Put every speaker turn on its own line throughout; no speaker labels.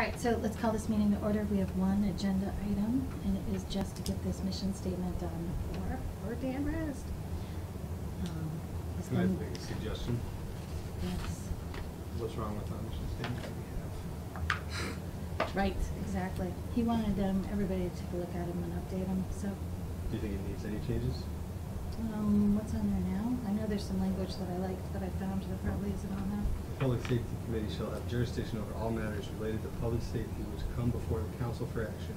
right, so let's call this meeting to order. We have one agenda item, and it is just to get this mission statement done for Dan Rest.
Can I make a suggestion?
Yes.
What's wrong with our mission statement that we have?
Right, exactly. He wanted everybody to take a look at him and update him, so.
Do you think it needs any changes?
What's on there now? I know there's some language that I liked that I found that probably isn't on there.
The Public Safety Committee shall have jurisdiction over all matters related to public safety which come before the council for action,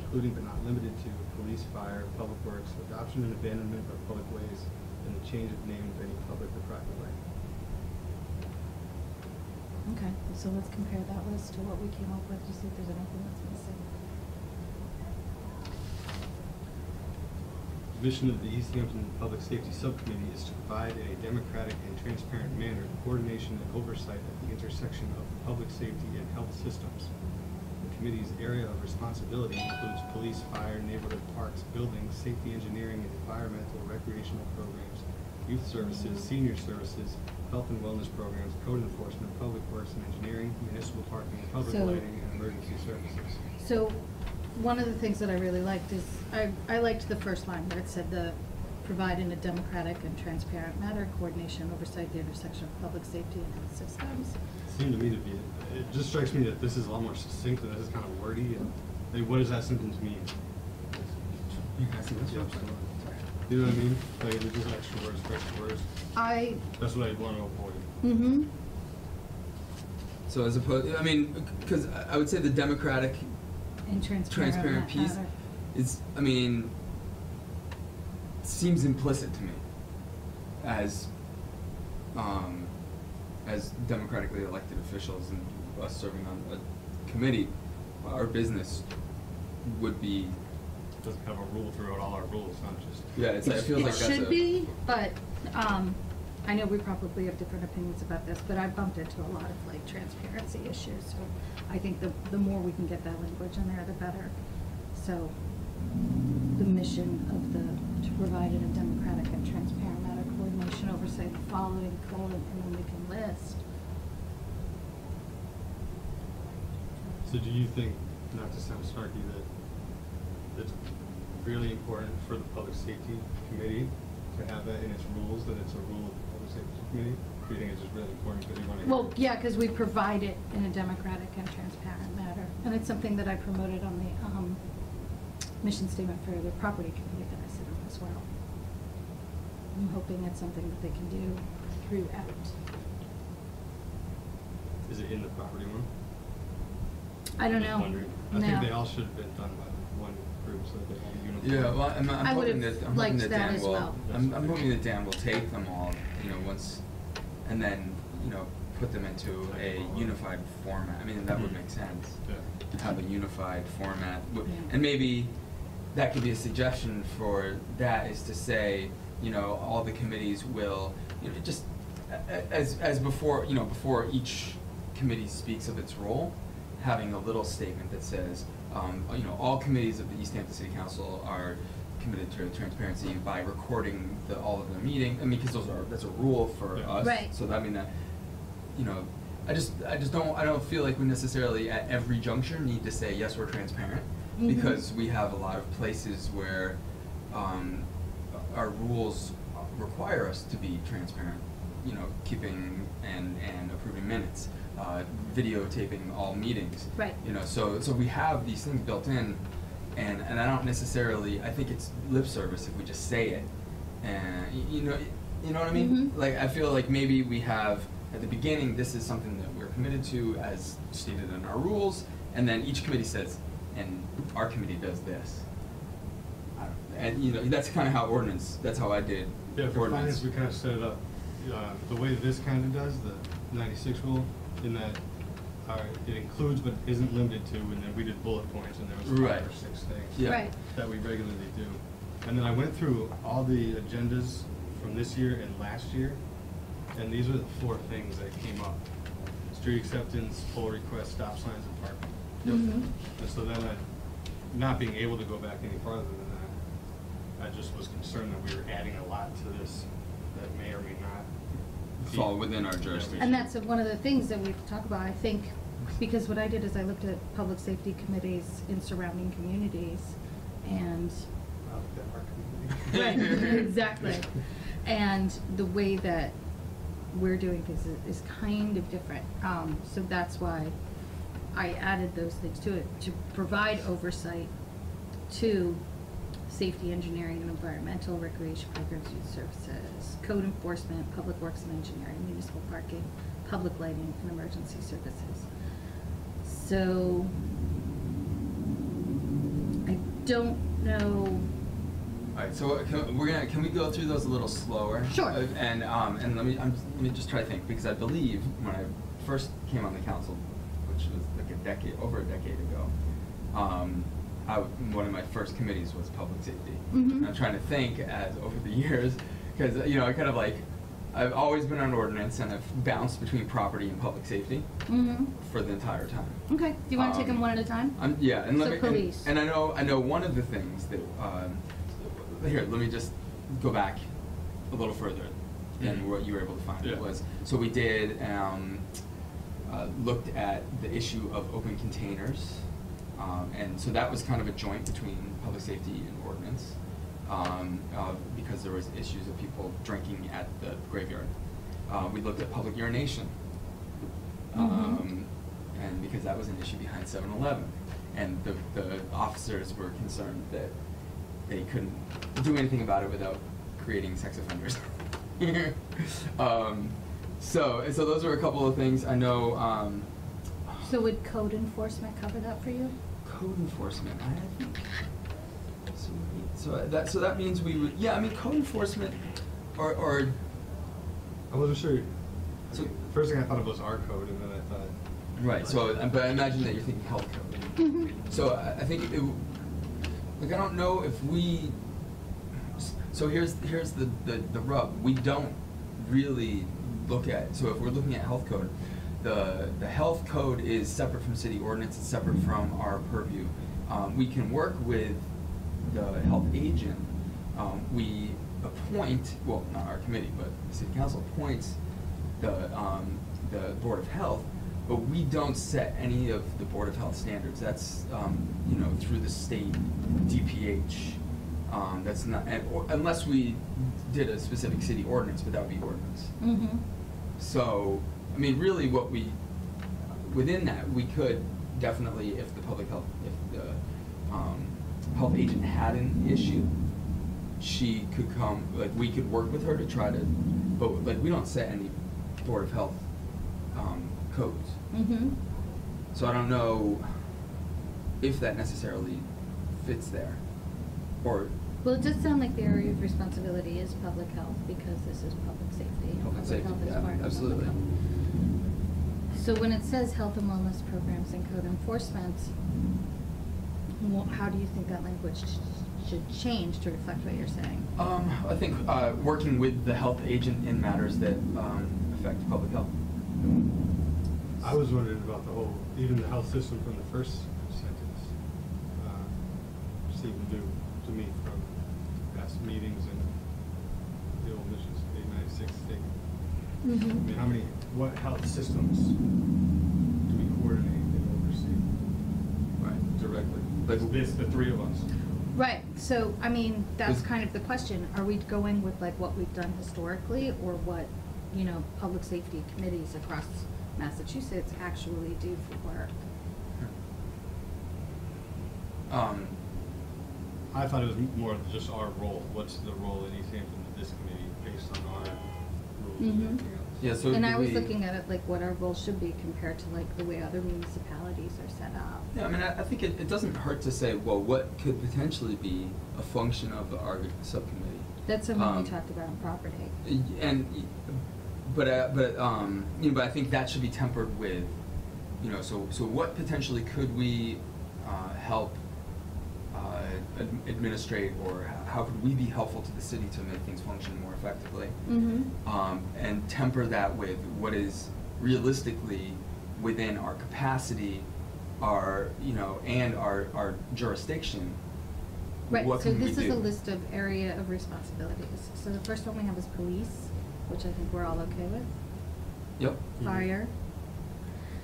including but not limited to police, fire, public works, adoption and abandonment of public ways, and the change of name of any public or private way.
Okay, so let's compare that list to what we came up with to see if there's anything that's missing.
The mission of the East Hampton Public Safety Subcommittee is to provide in a democratic and transparent manner the coordination and oversight at the intersection of the public safety and health systems. The committee's area of responsibility includes police, fire, neighborhood parks, buildings, safety engineering and environmental recreational programs, youth services, senior services, health and wellness programs, code enforcement, public works and engineering, municipal parking, public lighting, and emergency services.
So, one of the things that I really liked is, I liked the first line where it said provide in a democratic and transparent manner, coordination, oversight, the intersection of public safety and health systems.
It seemed to me to be, it just strikes me that this is a lot more succinct and this is kind of wordy. And like, what does that sentence mean? You guys see this? You know what I mean? Like, it's just extra words. That's what I want to avoid.
Mm-hmm.
So as opposed, I mean, because I would say the democratic
And transparent
piece
matter.
is, I mean, seems implicit to me as democratically elected officials and us serving on a committee. Our business would be.
It doesn't have a rule throughout all our rules, not just.
Yeah, it's, I feel like that's
It should be, but I know we probably have different opinions about this, but I bumped into a lot of like transparency issues, so I think the more we can get that language in there, the better. So the mission of to provide in a democratic and transparent manner, coordination, oversight, following code, and then we can list.
So do you think, not to sound snarky, that it's really important for the Public Safety Committee to have that in its rules, that it's a rule of the Public Safety Committee? Do you think it's just really important because you want to?
Well, yeah, because we provide it in a democratic and transparent manner, and it's something that I promoted on the mission statement for the property committee that I sit on as well. I'm hoping it's something that they can do throughout.
Is it in the property one?
I don't
I'm just
know.
wondering. I think they all should have been done by one group so that they all uniform.
Yeah, well, I'm
I
hoping
would've
that
liked that
Dan
as
will.
well.
I'm hoping that Dan will take them all, once, and then put them into a unified format. I mean, that would make sense.
Yeah.
Have a unified format,
Yeah.
and maybe that could be a suggestion for that, is to say, all the committees will, just as before, before each committee speaks of its role, having a little statement that says, all committees of the East Hampton City Council are committed to transparency by recording all of their meetings. I mean, because that's a rule for us.
Right.
So I mean that, I just don't feel like we necessarily at every juncture need to say yes, we're transparent, because we have a lot of places where our rules require us to be transparent. Keeping and approving minutes, videotaping all meetings.
Right.
So we have these things built in, and I don't necessarily. I think it's lip service if we just say it, and you know what I mean. Like, I feel like maybe we have at the beginning, this is something that we're committed to as stated in our rules, and then each committee says, and our committee does this. And that's kind of how ordinance. That's how I did.
Yeah, for
ordinance.
finance, we kind of set it up the way this kind of does, the 96 rule, in that it includes but isn't limited to, and then we did bullet points, and there was 5 or 6 things
Right.
that we regularly do. And then I went through all the agendas from this year and last year, and these are the 4 things that came up: street acceptance, pull request, stop signs, and parking. And so then not being able to go back any farther than that, I just was concerned that we were adding a lot to this that may or may not
fall within our jurisdiction.
And that's one of the things that we talk about. I think Because what I did is I looked at public safety committees in surrounding communities and. Right, exactly. And the way that we're doing things is kind of different. So that's why I added those things to it, to provide oversight to safety engineering and environmental, recreation programs, youth services, code enforcement, public works and engineering, municipal parking, public lighting, and emergency services. So I don't know.
All right, so can we go through those a little slower?
Sure.
And let me just try to think, because I believe when I first came on the council, which was like over a decade ago, one of my first committees was public safety.
Mm-hmm.
And I'm trying to think as over the years, because I kind of like, I've always been on ordinance and I've bounced between property and public safety for the entire time.
Okay. Do you want to take them one at a time?
Yeah, and
So police.
and I know one of the things that here, let me just go back a little further than what you were able to find.
Yeah.
Was so we did looked at the issue of open containers, and so that was kind of a joint between public safety and ordinance, because there was issues of people drinking at the graveyard. We looked at public urination, and because that was an issue behind 7-Eleven, and the officers were concerned that they couldn't do anything about it without creating sex offenders. So those are a couple of things I know.
So would code enforcement cover that for you?
Code enforcement, I think. So that means we would, yeah. I mean, code enforcement, or.
I wasn't sure.
So
First thing I thought of was our code, and then I thought.
Right. So, but I imagine that you're thinking health code.
Mm-hmm.
So I think it. Like, I don't know if we. So here's the rub. We don't really look at. So if we're looking at health code, the health code is separate from city ordinance. It's separate from our purview. We can work with the health agent. We appoint, well, not our committee, but the city council appoints the board of health. But we don't set any of the Board of Health standards. That's through the state DPH. That's not, unless we did a specific city ordinance, but that would be ordinance.
Mm-hmm.
So, I mean, really, within that, we could definitely, if the health agent had an issue, she could come. Like, we could work with her to try to, but like, we don't set any Board of Health codes.
Mm-hmm.
So I don't know if that necessarily fits there, or.
Well, it does sound like the area of responsibility is public health because this is public safety.
Public safety,
health is
yeah,
part of
absolutely.
public health. So when it says health and wellness programs and code enforcement, how do you think that language should change to reflect what you're saying?
I think working with the health agent in matters that affect public health.
I was wondering about even the health system from the first sentence. Seemed new to me from past meetings and the old missions, the 896 thing.
Mm-hmm.
I mean, what health systems do we coordinate and oversee?
Right, directly.
The three of us.
Right. So, I mean, that's
Is-
kind of the question. Are we going with like what we've done historically, or what public safety committees across Massachusetts actually do for work?
I thought it was more of just our role. What's the role in East Hampton of this committee based on our rules and
Mhm.
everything else?
Yeah. So
And
do
I was
we-
looking at it like what our role should be compared to like the way other municipalities are set up.
Yeah, I mean, I think it doesn't hurt to say, well, what could potentially be a function of our subcommittee?
That's something we
Um,
talked about in property.
But I think that should be tempered with, so what potentially could we help administrate, or how could we be helpful to the city to make things function more effectively?
Mm-hmm.
And temper that with what is realistically within our capacity, and our jurisdiction.
Right,
What
so
can we
this is
do?
a list of area of responsibilities. So the first one we have is police, which I think we're all okay with.
Yep.
Fire,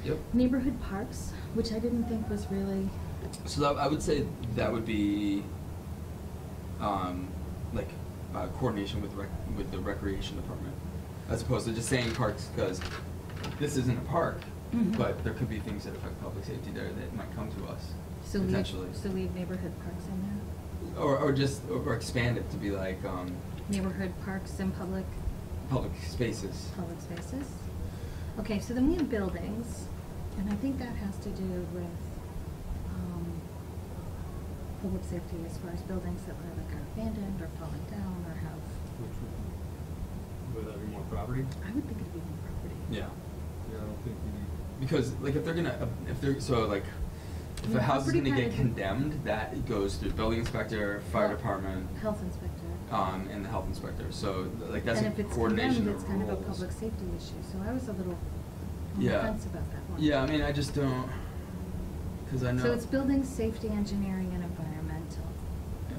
Yep.
Neighborhood parks, which I didn't think was really,
So that, I would say that would be, like, coordination with the recreation department, as opposed to just saying parks, because this isn't a park,
Mhm.
but there could be things that affect public safety there that might come to us,
so
potentially.
leave neighborhood parks in there.
Or expand it to be like,
Neighborhood parks and public
spaces.
spaces. Okay, so then we have buildings, and I think that has to do with, public safety as far as buildings that were like are abandoned or falling down or have,
Which would that be more property?
I would think it'd be more property.
Yeah.
Yeah, I don't think you need.
Because, like, if
Yeah,
a house is
property
gonna get
kinda-
condemned, that goes through building inspector, fire department,
Health inspector.
and the health inspector, so, like, that's
And
a
if it's
coordination
condemned,
of
it's kind of a
roles.
public safety issue, so I was a little on the
Yeah.
fence about that one.
Yeah, I mean, I just don't, cause I know.
So it's building, safety, engineering, and environmental.
Yeah.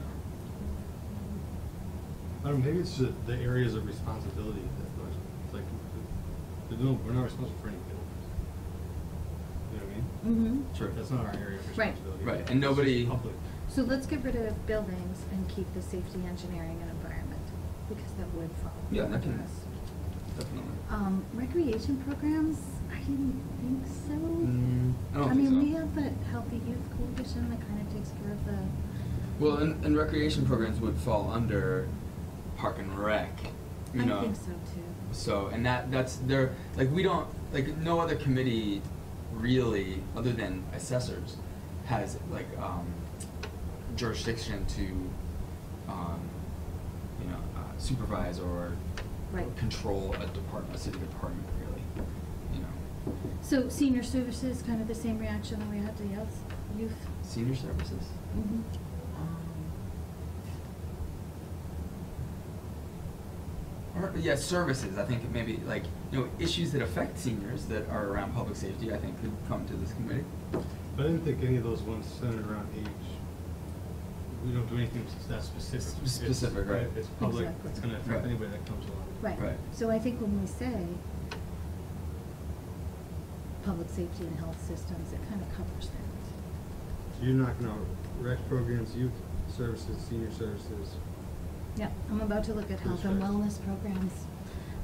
I don't know, maybe it's the areas of responsibility that those, it's like, we're not responsible for any buildings. You know what I mean?
Mm-hmm.
Sure.
That's not our area of
Right.
responsibility.
Right,
It's
and
just
nobody-
Public.
So let's get rid of buildings and keep the safety, engineering, and environment, because that would fall
Yeah, that
under
can-
us.
Definitely.
Recreation programs, I didn't think so.
I don't think
mean,
so.
we have the Healthy Youth Coalition that kind of takes care of the.
Well, and recreation programs would fall under Park and Rec, you know.
I think so too.
So, and that's their, like, we don't, like, no other committee really, other than assessors, has, like, jurisdiction to, supervise or
Right.
control a city department, really, you know.
So senior services, kind of the same reaction that we had to youth.
Senior services?
Mm-hmm.
Or, yeah, services, I think maybe, like, issues that affect seniors that are around public safety, I think could come to this committee.
But I didn't think any of those ones centered around age. We don't do anything that specific.
Specific,
It's,
right.
It's public,
Exactly.
it's gonna affect
Right.
anybody that comes along.
Right.
Right.
So I think when we say public safety and health systems, it kind of covers that.
So you're knocking out rec programs, youth services, senior services.
Yeah, I'm about to look at health and wellness programs.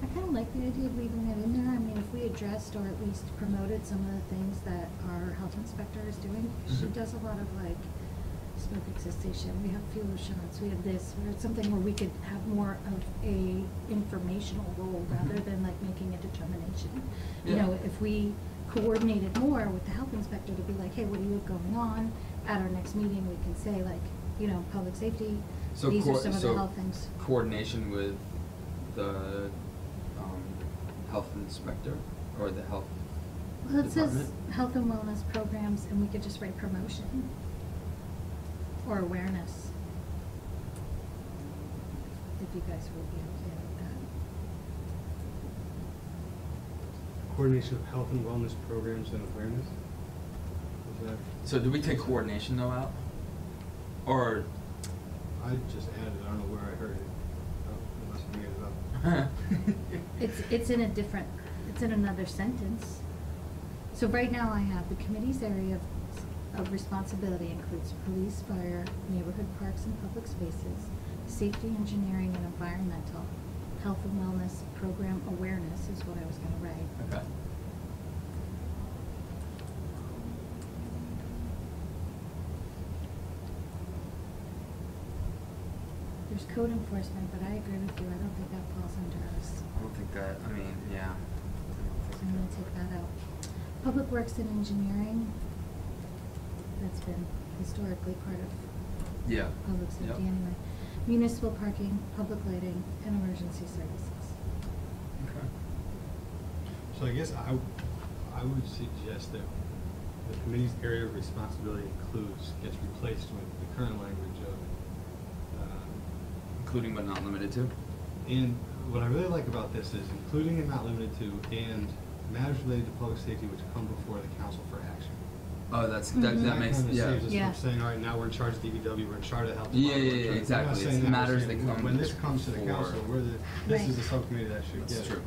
I kind of like the idea of leaving it in there. I mean, if we addressed or at least promoted some of the things that our health inspector is doing, she
Mhm.
does a lot of like smoking cessation, we have fewer shots, we have this, or something where we could have more of a informational role rather
Mhm.
than like making a determination. You
Yeah.
know, if we coordinated more with the health inspector to be like, hey, what do you have going on? At our next meeting, we can say like, public safety,
So
these are some of the
so
health things.
coordination with the health inspector or the health
Well, it says
department?
health and wellness programs, and we could just write promotion or awareness. If you guys would be okay with that.
Coordination of health and wellness programs and awareness? Is that?
So did we take coordination though out? Or
I just added, I don't know where I heard it. Oh, unless I made it up.
It's in another sentence. So right now I have the committee's area of responsibility includes police, fire, neighborhood parks and public spaces, safety, engineering and environmental, health and wellness, program awareness is what I was gonna write.
Okay.
There's code enforcement, but I agree with you, I don't think that falls under us.
I don't think that, I mean, yeah.
So I'm gonna take that out. Public works and engineering, that's been historically part of
Yeah.
public
Yep.
safety anyway. Municipal parking, public lighting, and emergency services.
Okay.
So I guess I would suggest that the committee's area of responsibility gets replaced with the current language of,
Including but not limited to?
and what I really like about this is including and not limited to, and matters related to public safety which come before the council for action.
Oh, that
Mhm.
that makes,
kinda
yeah.
saves us
Yeah.
from saying, all right, now we're in charge of DPW, we're in charge of health
Yeah,
department.
yeah,
we're in
yeah,
charge-"
exactly.
We're not
It's
saying that, we're
matters
saying
that come
when this comes to the
before.
council, this
Right.
is the subcommittee that should get
That's
it.
true.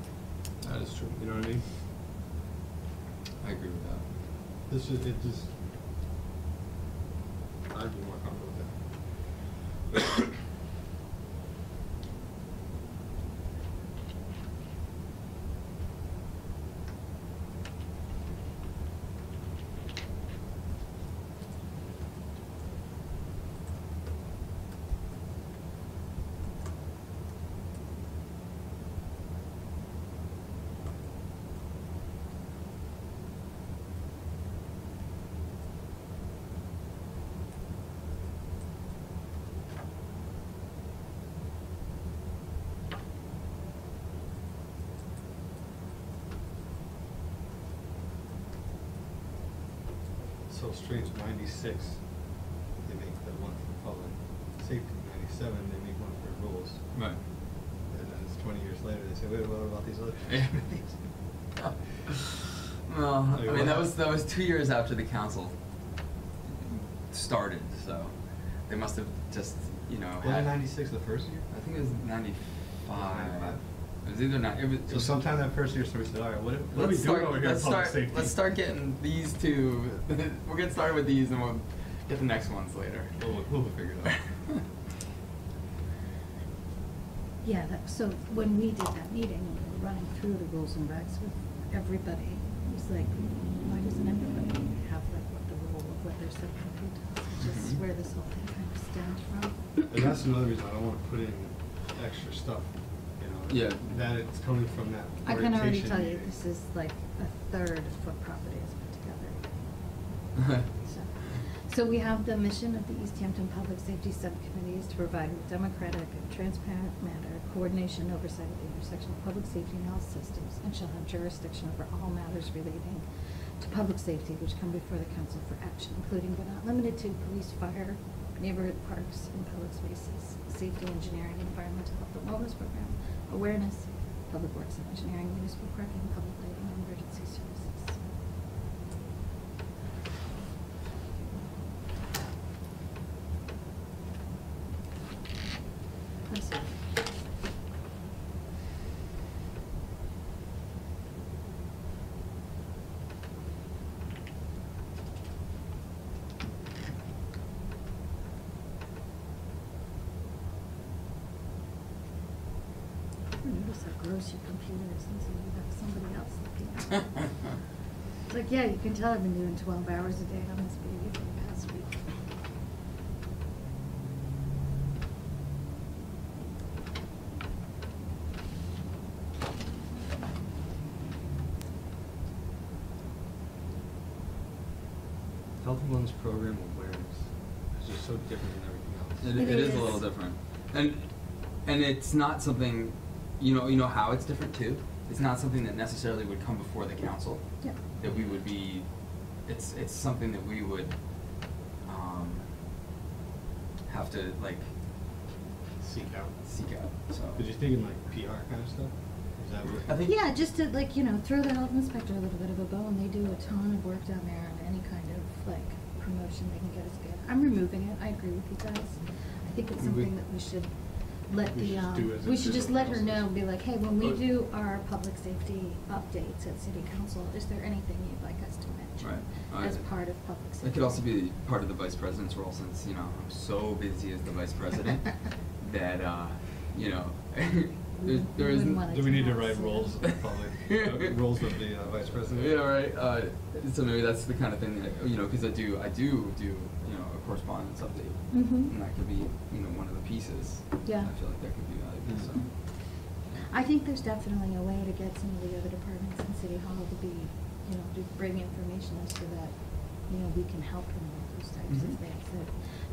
That is true.
You know what I mean?
I agree with that.
This is, it just, I'd be more comfortable with that. So strange, 96, they make the one for public safety, 97, they make one for rules.
Right.
And then it's 20 years later, they say, wait, what about these other?
Well, I mean, that was 2 years after the council started, so they must have just, you know,
Was it 96 the first year?
I think it was 95.
95.
It was either not. It was.
So sometime that first year, so we said, all right, what are we
Let's
doing
start.
over here in
Let's
public
start.
safety?
Let's start getting these two. We'll get started with these, and we'll get the next ones later.
We'll figure it out.
Yeah, so when we did that meeting, we were running through the rules and regs with everybody. It was like, why doesn't everybody have like what the role of what their subcommittee does, which is where this whole thing kind of stemmed from.
And that's another reason I don't want to put in extra stuff, you know.
Yeah.
That it's coming from that
I can already
orientation
tell you,
meeting.
this is like a third of what property is put together. So we have the mission of the East Hampton Public Safety Subcommittee is to provide a democratic and transparent manner, coordination and oversight of the intersection of public safety and health systems, and shall have jurisdiction over all matters relating to public safety which come before the council for action, including but not limited to police, fire, neighborhood parks, and public spaces, safety engineering, environmental health and wellness program, awareness, public works and engineering, municipal parking, public lighting, and emergency services. That's it. I notice how gross your computer is until you have somebody else looking at it. It's like, yeah, you can tell I've been doing 12 hours a day on this baby for the past week.
Health and wellness program awareness is just so different than everything else.
It is a little different, and it's not something, you know how it's different too. It's not something that necessarily would come before the council.
Yeah.
That we would be, it's something that we would have to like
Seek out.
So.
Did you think in like PR kind of stuff? Is that what?
I think.
Yeah, just to like, throw the health inspector a little bit of a bone. They do a ton of work down there on any kind of like promotion they can get us good. I'm removing it. I agree with you guys. I think it's something that we should let
We
the,
should do as
we
a
should just
general
let her know,
process.
be like, hey, when we
But-
do our public safety updates at city council, is there anything you'd like us to mention
Right.
as part of public safety?
It could also be part of the vice president's role, since I'm so busy as the vice president that there isn't.
Wouldn't wanna
Do we need to
tell us,
write
yeah.
roles of the public, roles of the vice president?
Yeah, right. So maybe that's the kind of thing that because I do a correspondence update,
Mhm.
and that could be one of the pieces.
Yeah.
I feel like that could be valuable. So.
I think there's definitely a way to get some of the other departments in City Hall to be, to bring information as to that, we can help them with those types of
Mhm.
things.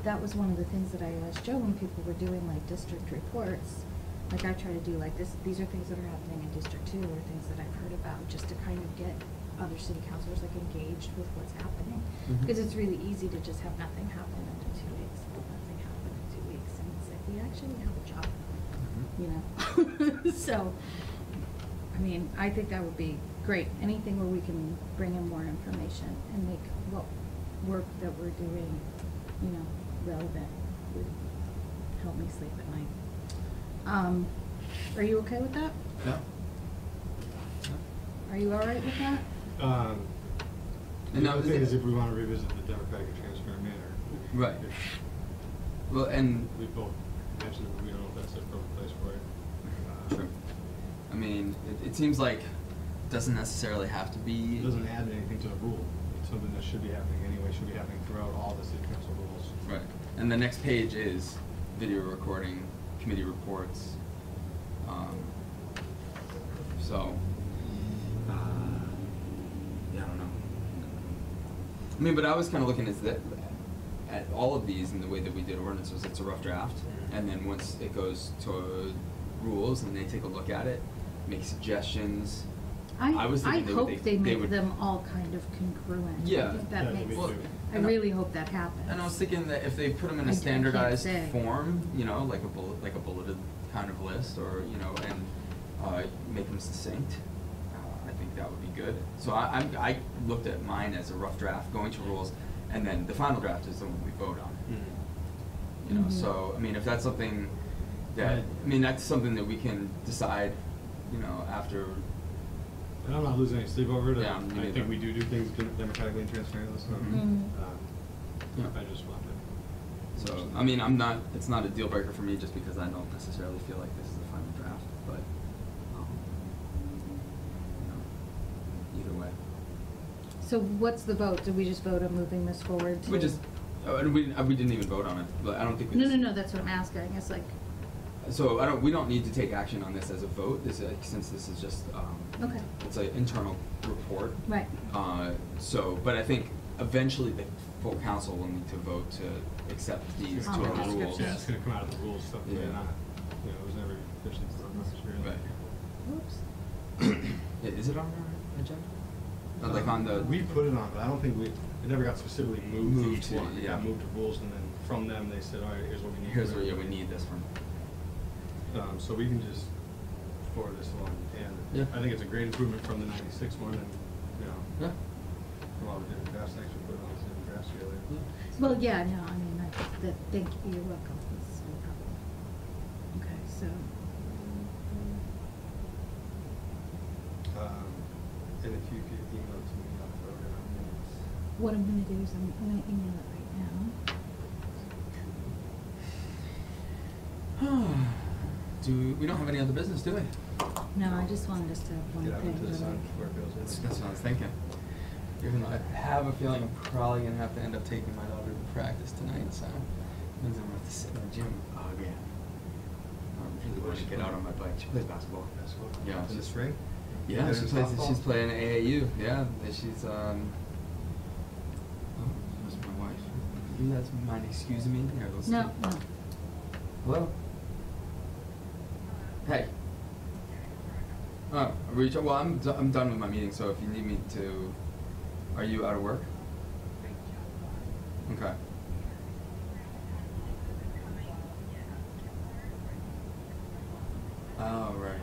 That was one of the things that I asked Joe when people were doing like district reports. Like I try to do like this, these are things that are happening in District 2 or things that I've heard about, just to kind of get other city councilors like engaged with what's happening.
Mhm.
Because it's really easy to just have nothing happen in 2 weeks, nothing happen in 2 weeks, and it's like, we actually have a job. So, I mean, I think that would be great. Anything where we can bring in more information and make what work that we're doing, relevant would help me sleep at night. Are you okay with that?
Yeah.
Are you all right with that?
And
The
now,
other thing is if we want to revisit the democratic and transparent manner.
Right.
if
well, and
We both mentioned that we don't know if that's the appropriate place for it.
true. I mean, it seems like it doesn't necessarily have to be.
It doesn't add anything to the rule. It's something that should be happening anyway, should be happening throughout all the city council rules.
Right. And the next page is video recording, committee reports. So, yeah, I don't know. I mean, but I was kind of looking at all of these in the way that we did ordinances. It's a rough draft, and then once it goes to rules and they take a look at it, make suggestions. I was
I
thinking
hope
would-
they make
would,
them all kind of congruent.
Yeah.
I think that
Yeah,
makes,
me too.
I really hope that happens.
And I was thinking that if they put them in
I
a
can't
standardized
say.
form, you know, like a bulleted kind of list, or you know, and make them succinct, I think that would be good. So I looked at mine as a rough draft, going to rules, and then the final draft is the one we vote on. You know,
Mhm.
so I mean, if that's something that that's something that we can decide, you know, after.
And I'm not losing any sleep over it.
Yeah, me
I
neither.
think we do things democratically and transparently, so.
Mhm. Yeah.
I just want to.
So, I mean, it's not a deal breaker for me just because I don't necessarily feel like this is the final draft, but, you know, either way.
So what's the vote? Did we just vote on moving this forward to?
We just, and we didn't even vote on it, but I don't think we just.
No, that's what I'm asking. It's like,
So we don't need to take action on this as a vote, since this is just,
okay,
it's an internal report.
right.
But I think eventually the full council will need to vote to accept these
On
to
the
a rule.
description.
Yeah, it's gonna come out of the rules, so
Yeah.
they're not, it was never officially put on this, really.
Right.
Oops.
Is it on our agenda? Like on the.
We put it on, but I don't think it never got specifically moved to each
to,
one. It
yeah.
got moved to rules, and then from them, they said, all right, here's what we need.
Here's where we need this from.
So we can just forward this along, and
Yeah.
I think it's a great improvement from the '96 one, and,
Yeah.
from all the different drafts, thanks for putting all these different drafts together.
Well, yeah, no, I mean, thank you, you're welcome. That's no problem. Okay, so,
And if you could email it to me, I'll throw it on minutes.
what I'm gonna do is I'm gonna email it right now.
We don't have any other business, do we?
No, I just wanted us to have one
Get out
thing.
into the sun
really.
before it goes in.
That's what I was thinking. Even though I have a feeling I'm probably gonna have to end up taking my daughter to practice tonight, so means I'm gonna have to sit in the gym again. I really want to get out on my bike. She plays basketball.
Basketball?
Yeah.
In the spring?
Yeah,
Is
she
it
plays.
softball?
She's playing AAU. Yeah, she's Oh, that's my wife. You guys mind excusing me? Here, let's
No,
do-
no.
Hello. Hey. Oh, are we, well, I'm done with my meeting. So if you need me to, are you out of work? Okay. Oh, right.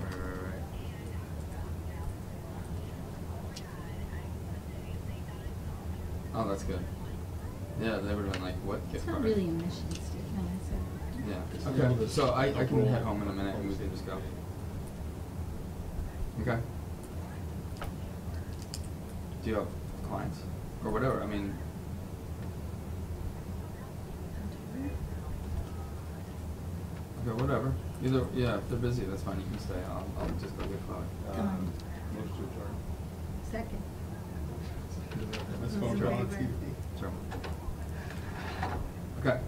Oh, that's good. Yeah, they would have been like, what
It's
gift
not
card?
really a mission statement, is it?
Yeah. Okay. So I can head home in a minute and we can just go. Okay. Do you have clients or whatever? I mean. Okay, whatever. Either, yeah, if they're busy, that's fine. You can stay. I'll just go get Chloe.
Motion to adjourn.
Second.
Let's
That's
go
right,
draw on
right.
TV.
Sure. Okay.